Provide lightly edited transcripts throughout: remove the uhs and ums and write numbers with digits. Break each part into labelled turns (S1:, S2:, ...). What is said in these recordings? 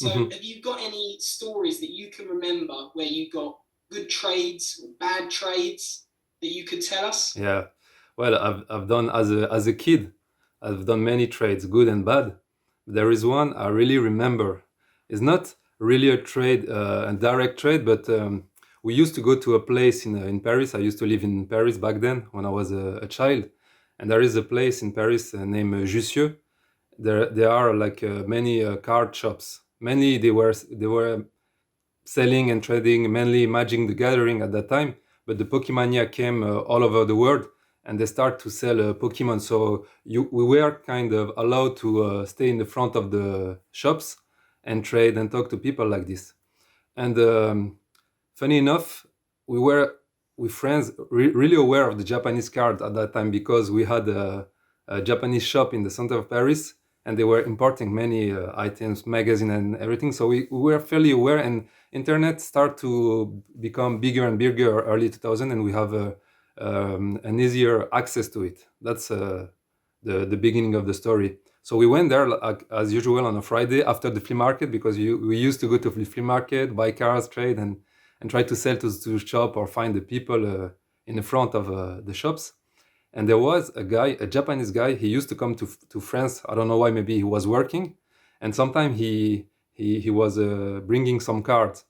S1: So
S2: Hmm.
S1: have you got any stories that you can remember where you got good trades or bad trades that you could tell us?
S2: Yeah. Well, I've done as a kid, I've done many trades, good and bad. There is one I really remember. It's not really a trade, a direct trade, but we used to go to a place in Paris. I used to live in Paris back then when I was a child, and there is a place in Paris named Jussieu. There are like many card shops. Many they were selling and trading mainly Magic the Gathering at that time, but the Pokemania came all over the world and they start to sell Pokemon. So we were kind of allowed to stay in the front of the shops and trade and talk to people like this. And funny enough, we were with friends really aware of the Japanese card at that time because we had a Japanese shop in the center of Paris and they were importing many items, magazine and everything. So we were fairly aware, and internet start to become bigger and bigger early 2000, and we have an easier access to it. That's the beginning of the story. So we went there like, as usual on a Friday after the flea market, because we used to go to the flea market, buy cars, trade, and try to sell to the shop or find the people in the front of the shops. And there was a guy, a Japanese guy. He used to come to France. I don't know why. Maybe he was working, and sometimes he was bringing some cards.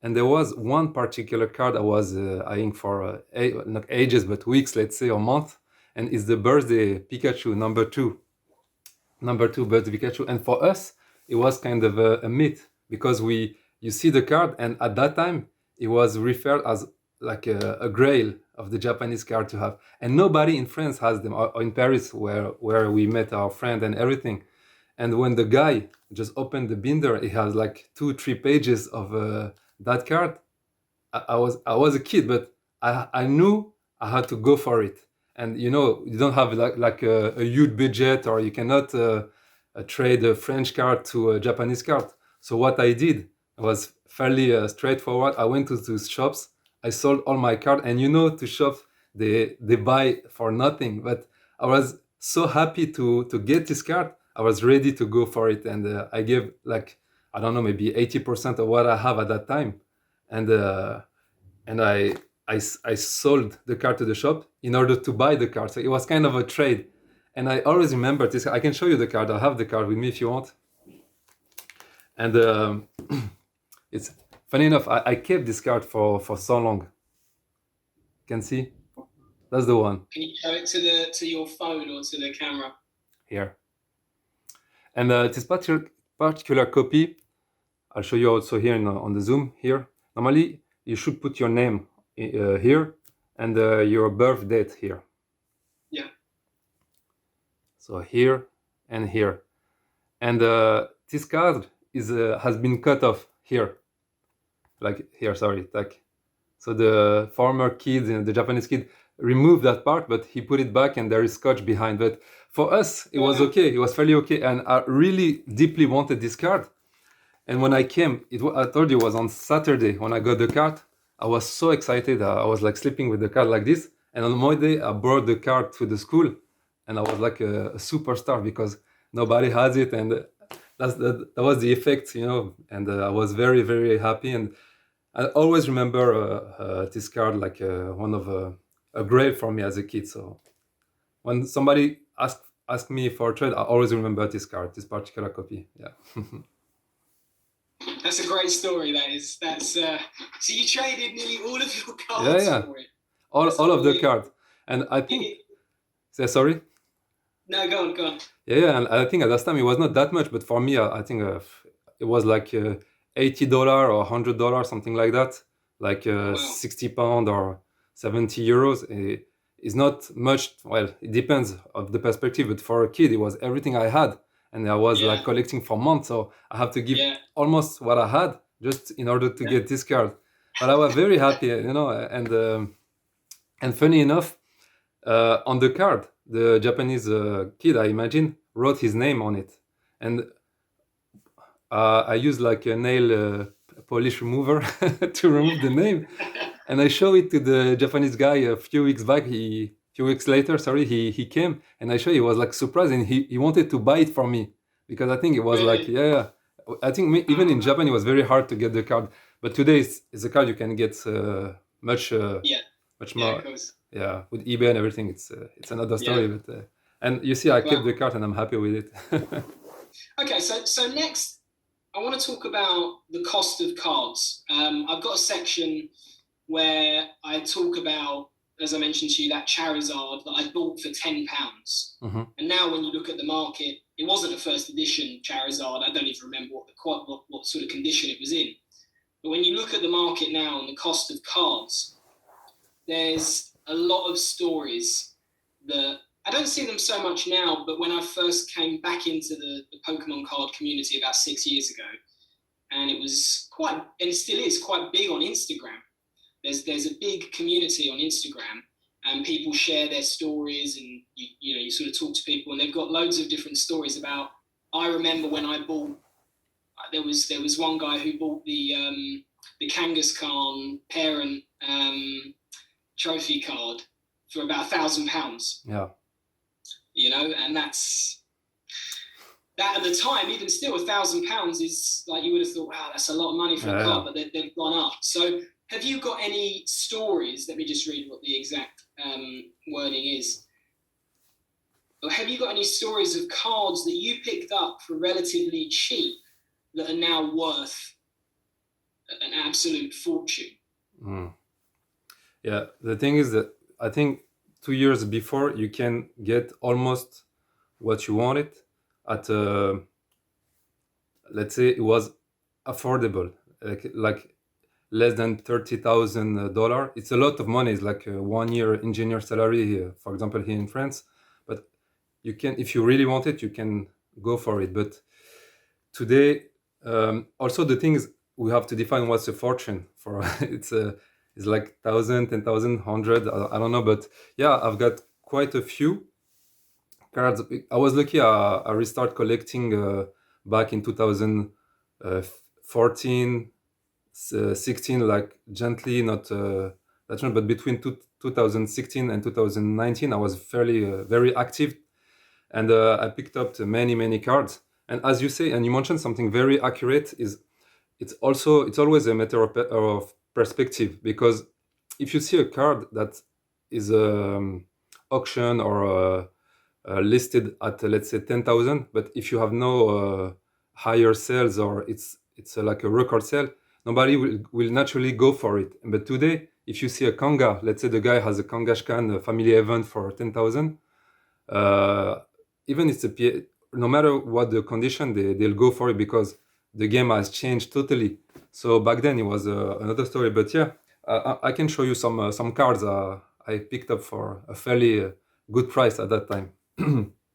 S2: And there was one particular card I was eyeing for not ages but weeks, let's say, or month. And it's the birthday Pikachu number two birthday Pikachu. And for us, it was kind of a myth because you see the card, and at that time it was referred as like a grail of the Japanese card to have, and nobody in France has them, or in Paris where we met our friend and everything. And when the guy just opened the binder, it has like 2-3 pages of that card. I was a kid, but I knew I had to go for it. And you don't have like a huge budget, or you cannot trade a French card to a Japanese card. So what I did was fairly straightforward. I went to those shops, I sold all my card, and to shops they buy for nothing. But I was so happy to get this card. I was ready to go for it, and I gave like, I don't know, maybe 80% of what I have at that time, and I sold the card to the shop in order to buy the card. So it was kind of a trade. And I always remember this. I can show you the card. I have the card with me if you want. And it's funny enough, I kept this card for so long. You can see? That's the one.
S1: Can you show it to your phone or to the camera?
S2: Here. And this particular copy, I'll show you also here on the Zoom here. Normally, you should put your name here and your birth date here.
S1: Yeah.
S2: So here and here. And this card has been cut off here. Like here, sorry. So the former kid, the Japanese kid, removed that part, but he put it back and there is scotch behind. But for us, it was okay. It was fairly okay. And I really deeply wanted this card. And when I came, I told you it was on Saturday when I got the card. I was so excited. I was like sleeping with the card like this. And on Monday, I brought the card to the school, and I was like a superstar because nobody has it, and that was the effect, And I was very, very happy. And I always remember this card like one of a grail for me as a kid. So when somebody asked me for a trade, I always remember this card, this particular copy. Yeah.
S1: That's a great story. That's so you traded nearly all of your cards for it.
S2: All of the cards, and I think. Sorry.
S1: No, go on.
S2: Yeah, and I think at that time it was not that much, but for me, I think it was like $80 or $100, something like that, like
S1: wow.
S2: £60 or €70. It's not much. Well, it depends of the perspective, but for a kid, it was everything I had. And I was like collecting for months, so I have to give almost what I had just in order to get this card. But I was very happy, and funny enough, on the card, the Japanese kid, I imagine, wrote his name on it, and I used like a nail polish remover to remove the name, and I show it to the Japanese guy a few weeks back. Few weeks later, he came, and I show he was like surprised, and he wanted to buy it for me because I think it was like I think even in Japan it was very hard to get the card, but today it's a card you can get much
S1: Yeah,
S2: much
S1: yeah, of
S2: more.
S1: course.
S2: Yeah, with eBay and everything, it's another story.
S1: Yeah.
S2: But and you see, I kept
S1: Well,
S2: the card and I'm happy with it.
S1: okay. So next, I want to talk about the cost of cards. I've got a section where I talk about, as I mentioned to you, that Charizard that I bought for £10.
S2: Hmm.
S1: And now when you look at the market, it wasn't a first edition Charizard. I don't even remember what sort of condition it was in. But when you look at the market now and the cost of cards, there's a lot of stories that I don't see them so much now, but when I first came back into the Pokemon card community about 6 years ago, and it was quite, and it still is quite big on Instagram. There's a big community on Instagram, and people share their stories, and you sort of talk to people, and they've got loads of different stories about. I remember when I bought. There was one guy who bought the Kangaskhan parent trophy card for about £1,000.
S2: Yeah.
S1: And that at the time, even still, £1,000 is like, you would have thought, wow, that's a lot of money for a card, but they've gone up. So have you got any stories? Let me just read what the exact wording is. Or have you got any stories of cards that you picked up for relatively cheap that are now worth an absolute fortune?
S2: Mm. Yeah, the thing is that I think 2 years before you can get almost what you wanted at let's say it was affordable, like less than $30,000. It's a lot of money. It's like a 1 year engineer salary here, for example, here in France. But you can, if you really want it, you can go for it. But today, also the thing is, we have to define what's a fortune for. It's like 1,000, 10,000, 100. I don't know, but yeah, I've got quite a few cards. I was lucky. I restart collecting back in 2014, 16, like gently, not that much, but between 2016 and 2019, I was very active, and I picked up many cards. And as you say, and you mentioned something very accurate, is it's always a matter of perspective, because if you see a card that is auction or listed at let's say 10,000, but if you have no higher sales, or it's like a record sale, nobody will naturally go for it. But today, if you see a Kanga, let's say the guy has a Kangaskhan family event for 10,000, even no matter what the condition, they'll go for it, because the game has changed totally. So back then it was another story. But yeah, I can show you some cards I picked up for a fairly good price at that time.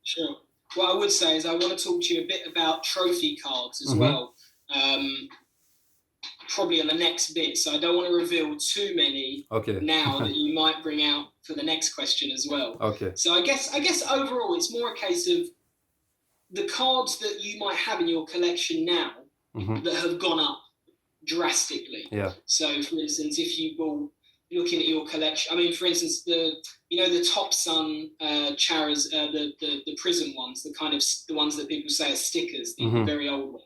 S1: Sure. What I would say is I want to talk to you a bit about trophy cards as well, probably on the next bit. So I don't want to reveal too many now that you might bring out for the next question as well.
S2: Okay.
S1: So I guess overall it's more a case of the cards that you might have in your collection now that have gone up drastically.
S2: Yeah.
S1: So for instance, if you bought, looking at your collection, I mean, for instance, the Top Sun Charas, the Prism ones, the ones that people say are stickers, the very old ones.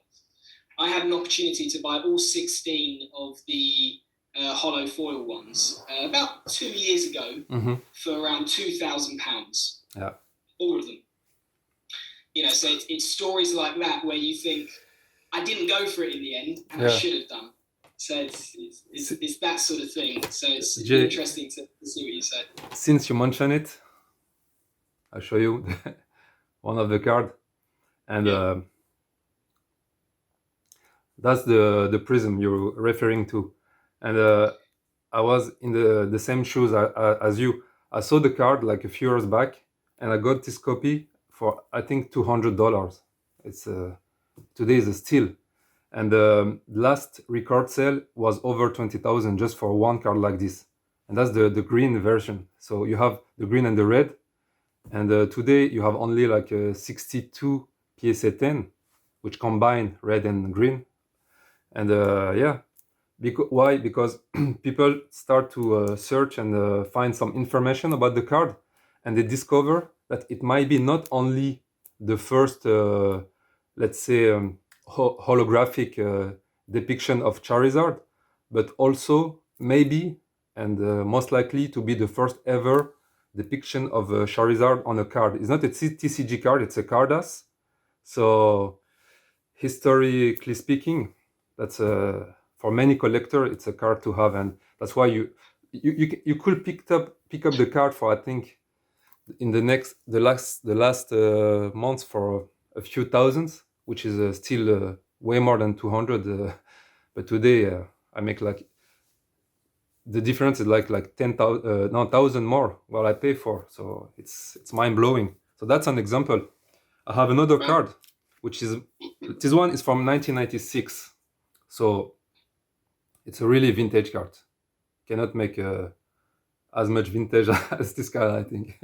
S1: I had an opportunity to buy all 16 of the hollow foil ones about 2 years ago for around £2,000.
S2: Yeah.
S1: All of them. So it's stories like that where you think, I didn't go for it in the end, and I should have done. So it's that sort of thing. So it's interesting to see what you say.
S2: Since you mentioned it, I'll show you one of the cards, and that's the Prism you're referring to. And I was in the same shoes as you. I saw the card like a few years back, and I got this copy for I think $200. It's today is a steal. And the last record sale was over 20,000 just for one card like this. And that's the green version. So you have the green and the red. And today you have only like 62 PSA 10, which combine red and green. And yeah, why? Because people start to search and find some information about the card, and they discover that it might be not only the first, let's say, holographic depiction of Charizard, but also maybe and most likely to be the first ever depiction of Charizard on a card. It's not a TCG card; it's a Cardass. So historically speaking, that's for many collector, it's a card to have, and that's why you could pick up the card for, I think, in the last months for a few thousands, which is still way more than 200. But today I make like the difference is like 10,000 no, 1,000 more what I pay for. So it's mind blowing. So that's an example. I have another card, which is this one is from 1996. So it's a really vintage card. Cannot make as much vintage as this card, I think.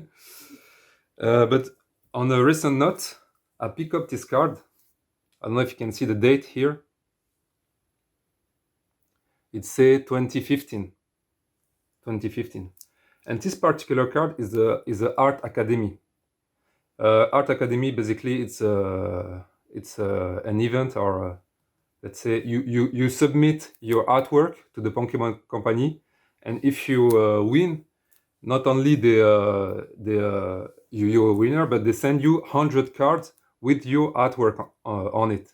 S2: But on a recent note, I pick up this card. I don't know if you can see the date here. It say 2015. And this particular card is the Art Academy. Art Academy, basically, it's an event, or let's say you submit your artwork to the Pokemon company, and if you win, not only you're a winner, but they send you 100 cards with your artwork on it.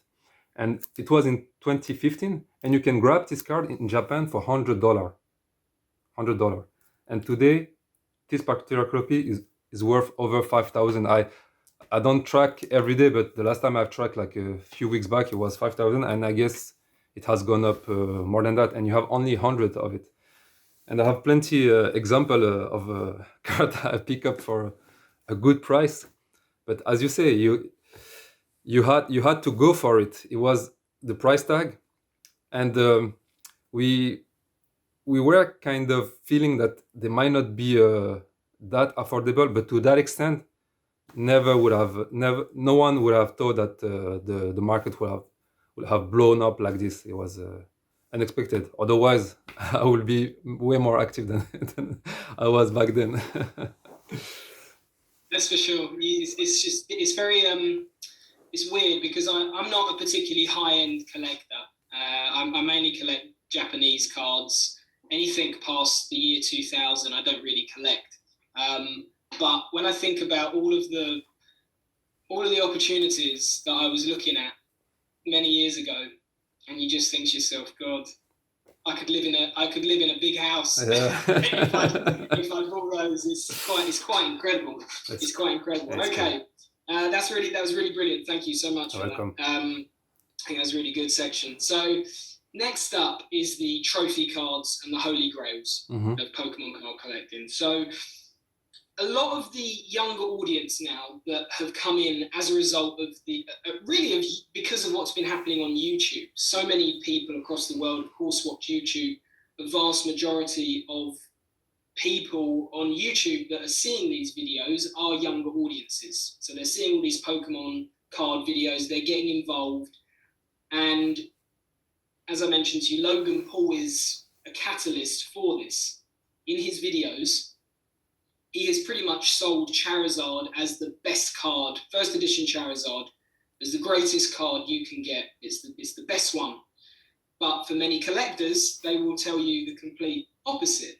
S2: And it was in 2015, and you can grab this card in Japan for $100. And today, this particular copy is worth over 5,000. I don't track every day, but the last time I've tracked, like a few weeks back, it was 5,000, and I guess it has gone up more than that. And you have only 100 of it. And I have plenty example of card I pick up for a good price. But as you say, you had to go for it. It was the price tag, and we were kind of feeling that they might not be that affordable, but to that extent, no one would have thought that the market would have blown up like this. It was unexpected. Otherwise, I would be way more active than I was back then.
S1: That's for sure. It's very it's weird because I'm not a particularly high-end collector. I mainly collect Japanese cards. Anything past the year 2000, I don't really collect. But when I think about all of the opportunities that I was looking at many years ago, and you just think to yourself, God, I could live in a big house.
S2: Yeah.
S1: if I bought those. It's quite incredible. It's quite incredible. Okay, cool. That was really brilliant. Thank you so much for
S2: welcome.
S1: that. I think that was a really good section. So next up is the trophy cards and the holy grails of Pokemon card collecting. So a lot of the younger audience now that have come in as a result of because of what's been happening on YouTube. So many people across the world, of course, watch YouTube. The vast majority of people on YouTube that are seeing these videos are younger audiences. So they're seeing all these Pokemon card videos, they're getting involved. And as I mentioned to you, Logan Paul is a catalyst for this. In his videos, he has pretty much sold Charizard as the best card, first edition Charizard, as the greatest card you can get. It's the best one. But for many collectors, they will tell you the complete opposite.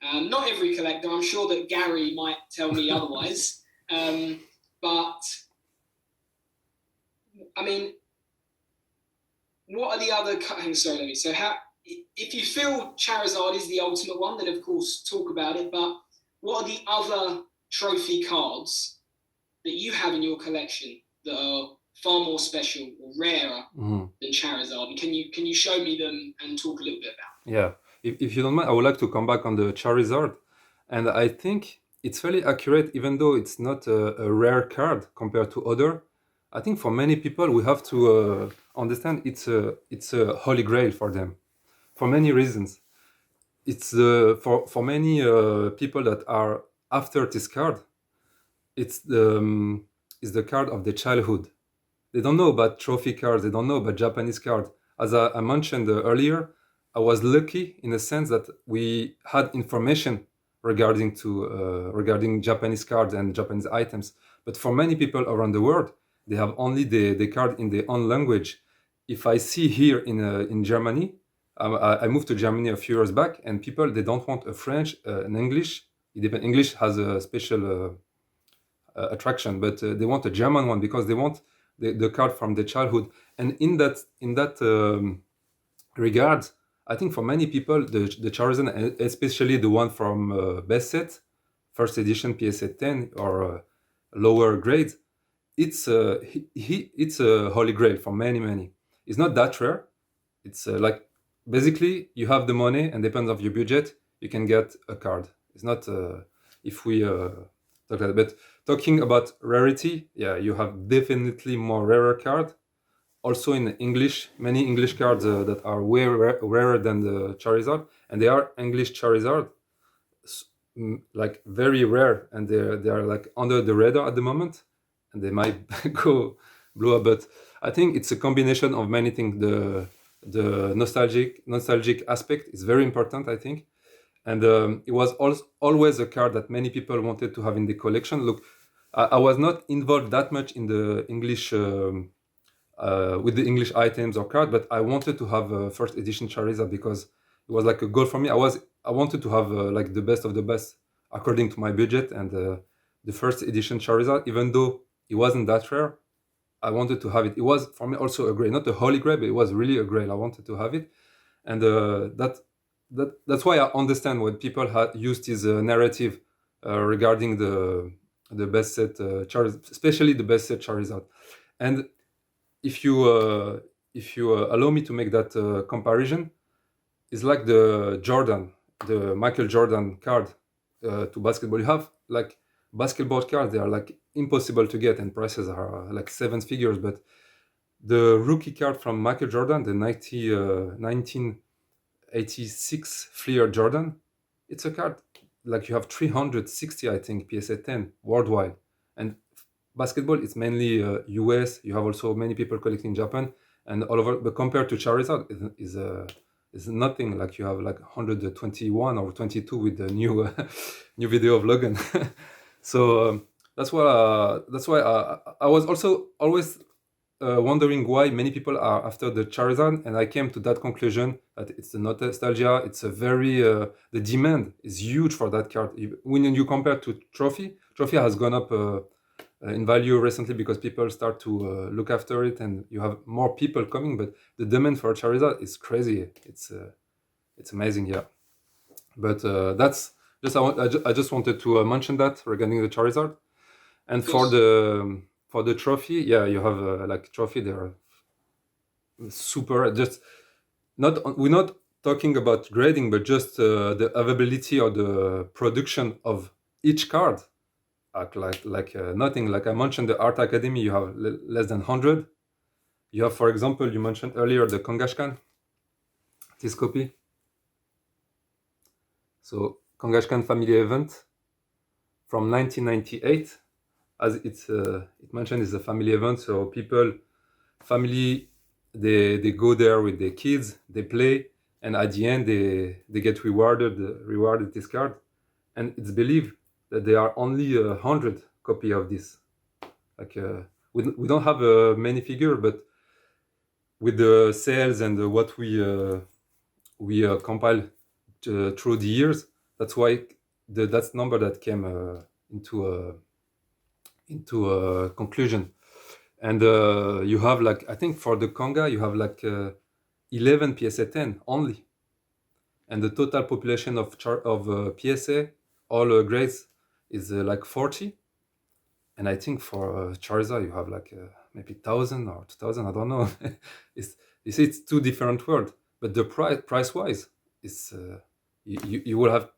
S1: Not every collector. I'm sure that Gary might tell me otherwise. But, I mean, what are the other... Sorry, let me... So if you feel Charizard is the ultimate one, then of course talk about it. But what are the other trophy cards that you have in your collection that are far more special or rarer than Charizard? And can you show me them and talk a little bit about them?
S2: Yeah, if you don't mind, I would like to come back on the Charizard. And I think it's fairly accurate, even though it's not a rare card compared to other. I think for many people, we have to understand it's a holy grail for them, for many reasons. It's for many people that are after this card, it's the card of their childhood. They don't know about trophy cards. They don't know about Japanese cards. As I mentioned earlier, I was lucky in a sense that we had information regarding Japanese cards and Japanese items. But for many people around the world, they have only the card in their own language. if I see here in Germany, I moved to Germany a few years back, and people, they don't want a French, an English. English has a special attraction, but they want a German one because they want the card from the childhood. And in that regard, I think for many people, the Charizard, especially the one from best set, first edition PSA 10 or lower grade, it's it's a holy grail for many. It's not that rare. It's like basically you have the money, and depends on your budget, you can get a card. It's not if we talk like that. But talking about rarity, yeah, you have definitely more rarer card. Also in English, many English cards that are way rarer than the Charizard, and they are English Charizard, like very rare, and they are like under the radar at the moment, and they might go blow up. But I think it's a combination of many things. The nostalgic aspect is very important, I think, and it was always a card that many people wanted to have in the collection. Look, I was not involved that much in the English with the English items or card, but I wanted to have a first edition Charizard because it was like a goal for me. I wanted to have like the best of the best according to my budget, and the first edition Charizard, even though it wasn't that rare, I wanted to have it. It was for me also a grail, not a holy grail, but it was really a grail. I wanted to have it, and that's why I understand when people used this narrative regarding the best set Charizard, especially the best set Charizard. And if you allow me to make that comparison, it's like the Michael Jordan card to basketball. You have like basketball cards; they are like impossible to get, and prices are like seven figures. But the rookie card from Michael Jordan, the 1986 Fleer Jordan, it's a card like you have 360, I think, PSA 10 worldwide. And basketball, it's mainly US. You have also many people collecting Japan and all over. But compared to Charizard, is nothing. Like you have like 121 or 22 with the new new video of Logan. So that's why I was also always wondering why many people are after the Charizard, and I came to that conclusion that it's the nostalgia. It's a very the demand is huge for that card. When you compare to Trophy has gone up in value recently because people start to look after it, and you have more people coming. But the demand for Charizard is crazy. It's amazing, yeah. But that's just I just wanted to mention that regarding the Charizard. And for the trophy, yeah, you have like trophy. They are super. Just not we're not talking about grading, but just the availability or the production of each card. Like nothing. Like I mentioned, the Art Academy, you have less than 100. You have, for example, you mentioned earlier the Kangashkan. This copy. So Kangashkan Family Event from 1998. As it mentioned, is a family event, so family, they go there with their kids, they play, and at the end they get rewarded this card, and it's believed that there are only 100 copy of this. Like we don't have many figure, but with the sales and what we compile through the years, that's why that's number that came into a conclusion. And you have like, I think for the Conga, you have like 11 PSA 10 only. And the total population of PSA, all grades, is like 40. And I think for Charizard, you have like maybe 1,000 or 2,000, I don't know. You see, it's two different worlds. But the price-wise, is you will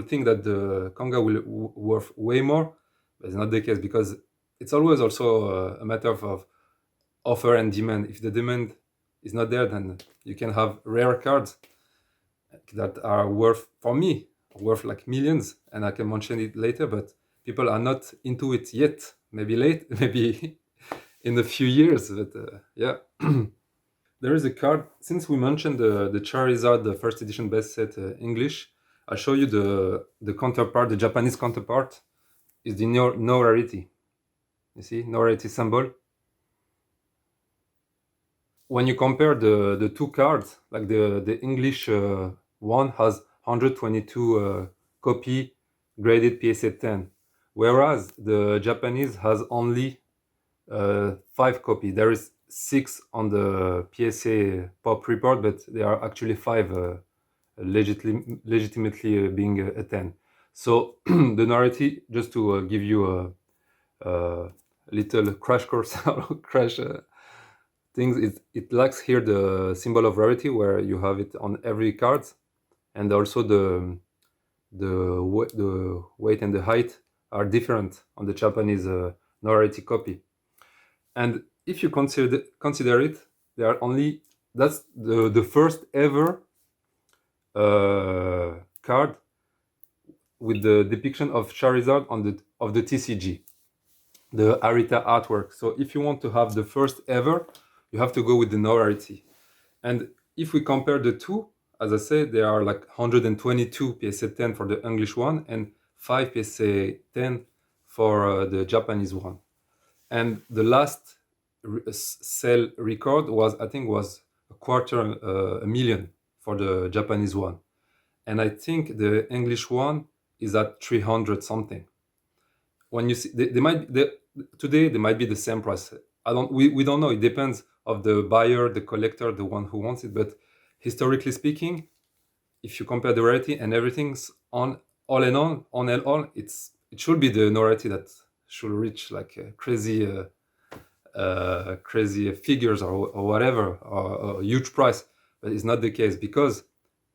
S2: think that the Conga will worth way more, but it's not the case, because it's always also a matter of offer and demand. If the demand is not there, then you can have rare cards that are worth like millions, and I can mention it later, but people are not into it yet. Maybe late, maybe in a few years, but yeah. There is a card, since we mentioned the Charizard, the first edition best set English, I'll show you the counterpart, the Japanese counterpart, is the no rarity. You see, no rarity symbol. when you compare the two cards, like the English one has 122 copy graded PSA 10, whereas the Japanese has only 5 copy. There is 6 on the PSA pop report, but there are actually 5 legitimately being a 10. So the narrative, just to give you a little crash course, crash things, it lacks here the symbol of rarity where you have it on every card, and also the weight and the height are different on the Japanese rarity copy. And if you consider it, there are only that's the first ever card with the depiction of Charizard on the TCG, the Arita artwork. So if you want to have the first ever, you have to go with the no rarity. And if we compare the two, as I said, there are like 122 PSA 10 for the English one and 5 PSA 10 for the Japanese one. And the last sale record was, I think, was a quarter a million for the Japanese one, and I think the English one is at 300 something. When you see, today they might be the same price. We don't know. It depends of the buyer, the collector, the one who wants it. But historically speaking, if you compare the rarity and everything's on all in all, it should be the no rarity that should reach like crazy figures or whatever, or a huge price. But it's not the case, because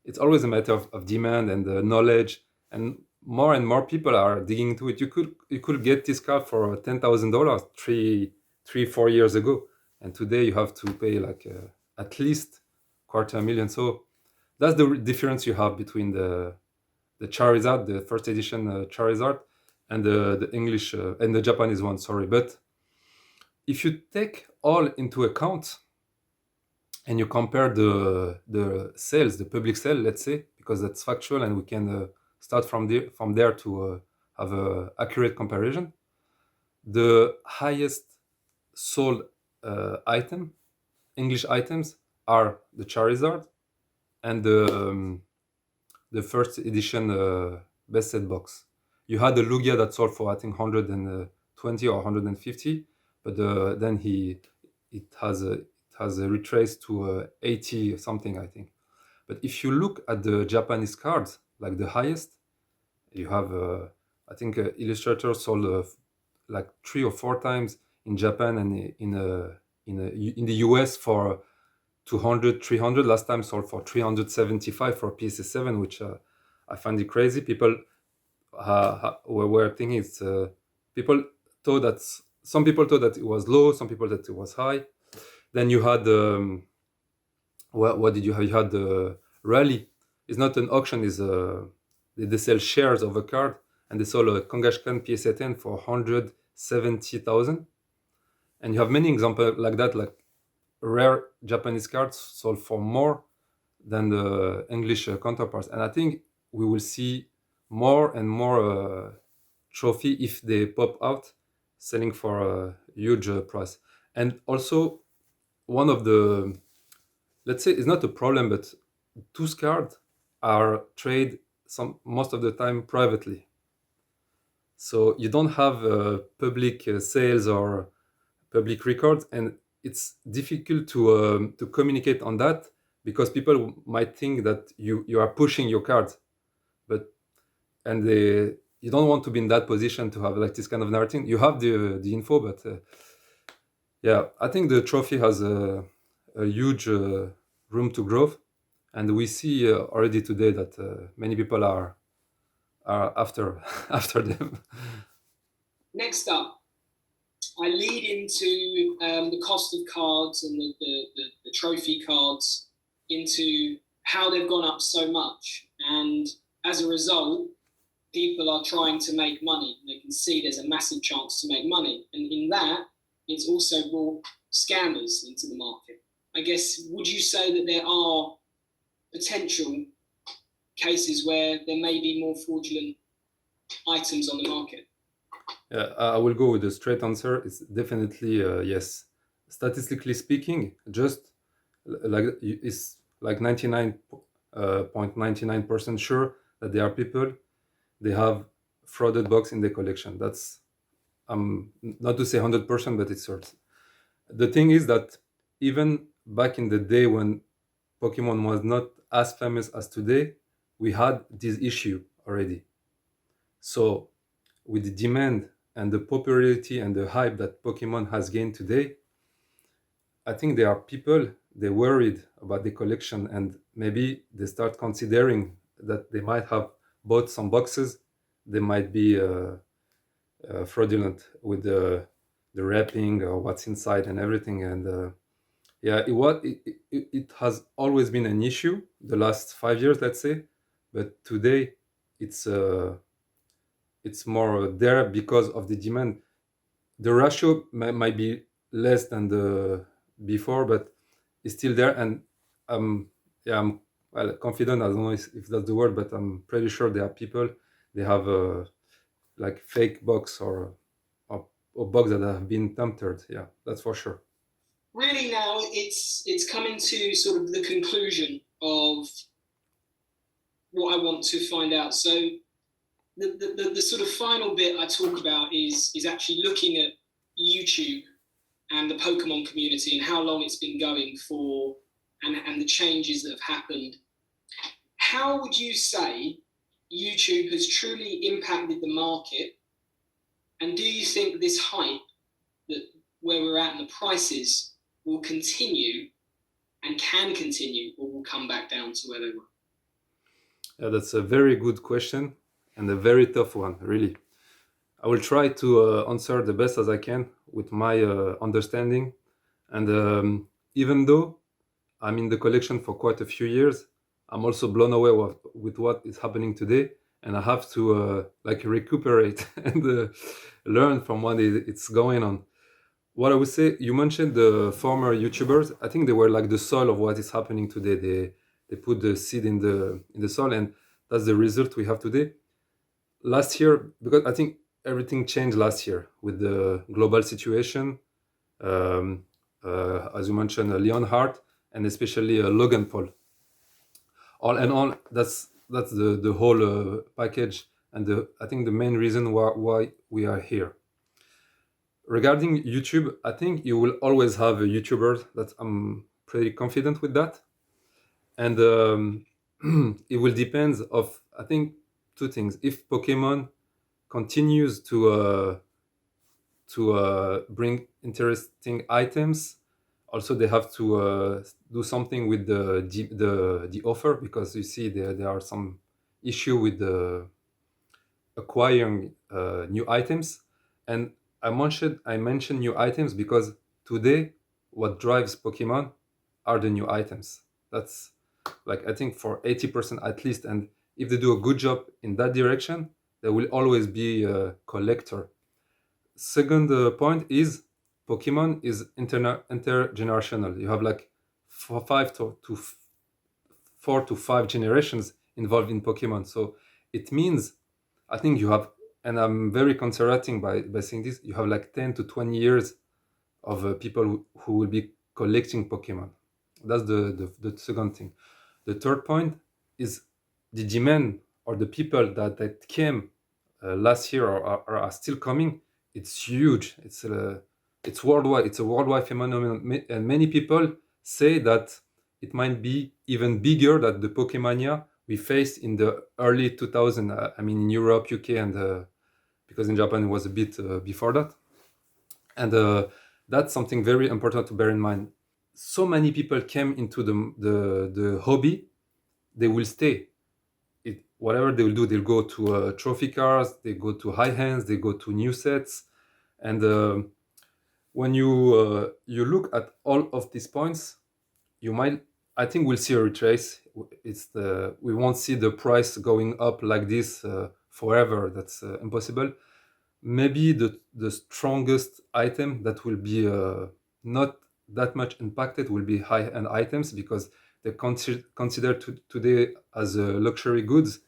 S2: it's always a matter of demand and knowledge, and more people are digging into it. You could get this card for $10,000 4 years ago, and today you have to pay like at least $250,000. So that's the difference you have between the Charizard, the first edition Charizard, and the English and the Japanese one. Sorry, but if you take all into account and you compare the sales, the public sale, let's say, because that's factual and we can start from there to have an accurate comparison, the highest sold English items are the Charizard and the first edition best set box. You had the Lugia that sold for, I think, 120 or 150, but then it has retraced to 80 something, I think. But if you look at the Japanese cards, like the highest, you have I think Illustrator sold like 3 or 4 times in Japan, and in the US for 200, 300. Last time sold for 375 for PSA 7, which I find it crazy. People were thinking it's people thought that some people thought that it was low, some people that it was high. Then you had what did you have? You had the rally. It's not an auction. Is they sell shares of a card, and they sold a Kongashkan PSA 10 for 170,000. And you have many examples like that, like rare Japanese cards sold for more than the English counterparts. And I think we will see more and more trophy if they pop out, selling for a huge price. And also, one of the, let's say, it's not a problem, but those cards are traded most of the time privately. So you don't have public sales or public records, and it's difficult to communicate on that, because people might think that you are pushing your cards, and you don't want to be in that position to have like this kind of narrative. You have the info, but yeah, I think the trophy has a huge room to grow, and we see already today that many people are after after them.
S1: Next up, I lead into the cost of cards and the trophy cards, into how they've gone up so much, and as a result, people are trying to make money. They can see there's a massive chance to make money, and in that, it's also brought scammers into the market. I guess, would you say that there are potential cases where there may be more fraudulent items on the market?
S2: Yeah, I will go with the straight answer. It's definitely yes. Statistically speaking, just like it's like 99.99% sure that there are people they have frauded box in their collection. That's not to say 100%, but it's certain. The thing is that even back in the day when Pokemon was not as famous as today, we had this issue already. So with the demand and the popularity and the hype that Pokemon has gained today, I think there are people they worried about the collection and maybe they start considering that they might have bought some boxes. They might be fraudulent with the wrapping or what's inside and everything. And yeah, it has always been an issue the last 5 years, let's say, but today it's uh, it's more there because of the demand. The ratio might be less than the before, but it's still there. And yeah, I'm well confident. I don't know if that's the word, but I'm pretty sure there are people they have like fake box or bugs that have been tampered. Yeah, that's for sure.
S1: Really, now it's coming to sort of the conclusion of what I want to find out. So the sort of final bit I talk about is actually looking at YouTube and the Pokemon community and how long it's been going for, and the changes that have happened. How would you say YouTube has truly impacted the market? And do you think this hype that where we're at and the prices will continue and can continue, or will come back down to where they were?
S2: Yeah, that's a very good question and a very tough one, really. I will try to answer the best as I can with my understanding. And even though I'm in the collection for quite a few years, I'm also blown away with what is happening today, and I have to like recuperate and learn from what it's going on. What I would say, you mentioned the former YouTubers. I think they were like the soil of what is happening today. They put the seed in the soil, and that's the result we have today. Last year, because I think everything changed last year with the global situation. Um, as you mentioned, Leon Hart and especially Logan Paul. All and all, that's the whole package, and I think the main reason why we are here. Regarding YouTube, I think you will always have a YouTuber that I'm pretty confident with that, and it will depend of I think two things. If Pokemon continues to bring interesting items, also they have to do something with the offer, because you see there are some issue with the acquiring new items. And I mentioned new items because today what drives Pokemon are the new items. That's like I think for 80% at least. And if they do a good job in that direction, there will always be a collector. Second point is Pokemon is intergenerational. You have like 4 to 5 generations involved in Pokemon. So it means I think you have, and I'm very conservative by saying this, you have like 10 to 20 years of people who will be collecting Pokemon. That's the second thing. The third point is the demand, or the people that came last year or are still coming. It's huge. It's worldwide. It's a worldwide phenomenon. And many people say that it might be even bigger than the Pokemania we faced in the early 2000. I mean, in Europe, UK, and because in Japan it was a bit before that. And that's something very important to bear in mind. So many people came into the hobby, they will stay. Whatever they will do, they'll go to trophy cars, they go to high hands, they go to new sets. And when you look at all of these points, I think we'll see a retrace. We won't see the price going up like this forever. That's impossible. Maybe the strongest item that will be not that much impacted will be high-end items, because they're considered today as luxury goods.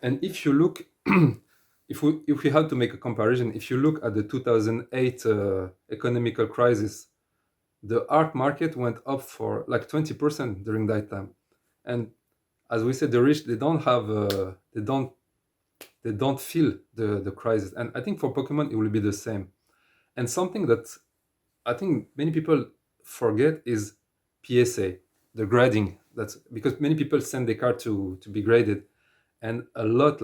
S2: And if you look, if we had to make a comparison, if you look at the 2008 economical crisis, the art market went up for like 20% during that time. And as we said, the rich, they don't have they don't feel the crisis. And I think for Pokemon it will be the same. And something that I think many people forget is PSA, the grading. That's because many people send their card to be graded, and a lot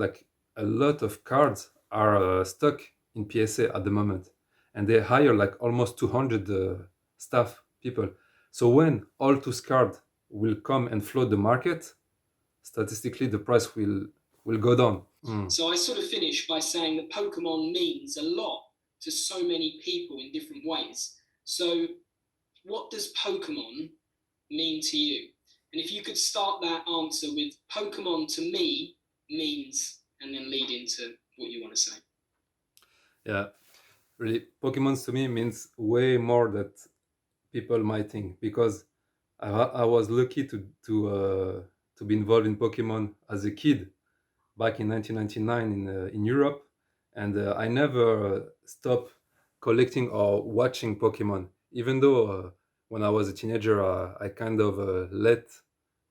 S2: of cards are stuck in PSA at the moment, and they hire like almost 200 staff people. So when all those cards will come and flood the market, statistically the price will go down.
S1: So I sort of finish by saying that Pokemon means a lot to so many people in different ways. So what does Pokemon mean to you? And if you could start that answer with Pokemon to me means, and then lead into what you want to say.
S2: Yeah, really, Pokemon to me means way more that people might think, because I was lucky to be involved in Pokemon as a kid back in 1999 in Europe, and I never stopped collecting or watching Pokemon. Even though when I was a teenager, I kind of let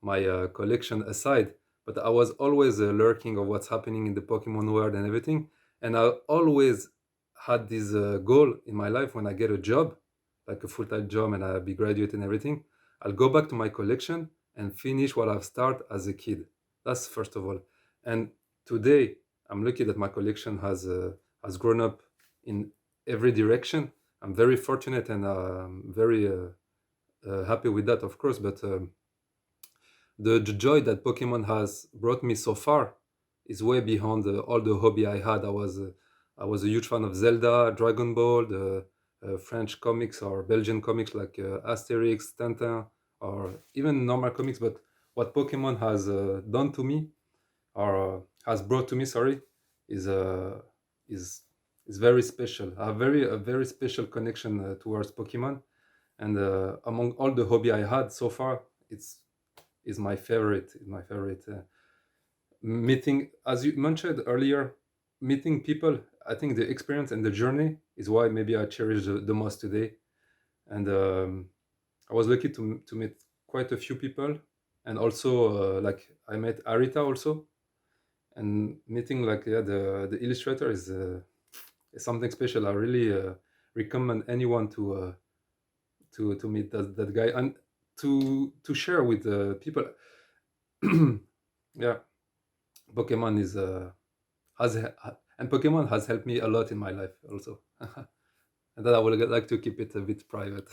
S2: my collection aside, but I was always lurking of what's happening in the Pokemon world and everything. And I always had this goal in my life: when I get a job, like a full-time job, and I'll be graduate and everything, I'll go back to my collection and finish what I've started as a kid. That's first of all. And today, I'm lucky that my collection has grown up in every direction. I'm very fortunate, and very happy with that, of course. But the joy that Pokemon has brought me so far is way beyond all the hobby I had. I was a huge fan of Zelda, Dragon Ball, the French comics or Belgian comics like Asterix, Tintin, or even normal comics. But what Pokemon has done to me, or has brought to me, sorry, is is is very special. I have a very special connection towards Pokemon, and among all the hobby I had so far, it's is my favorite. Is my favorite. Meeting, as you mentioned earlier, meeting people. I think the experience and the journey is why maybe I cherish the most today. And I was lucky to meet quite a few people, and also like I met Arita also, and meeting like the illustrator is something special. I really recommend anyone to meet that guy and to share with people. Yeah, Pokemon is has and Pokemon has helped me a lot in my life also. And that I would like to keep it a bit private.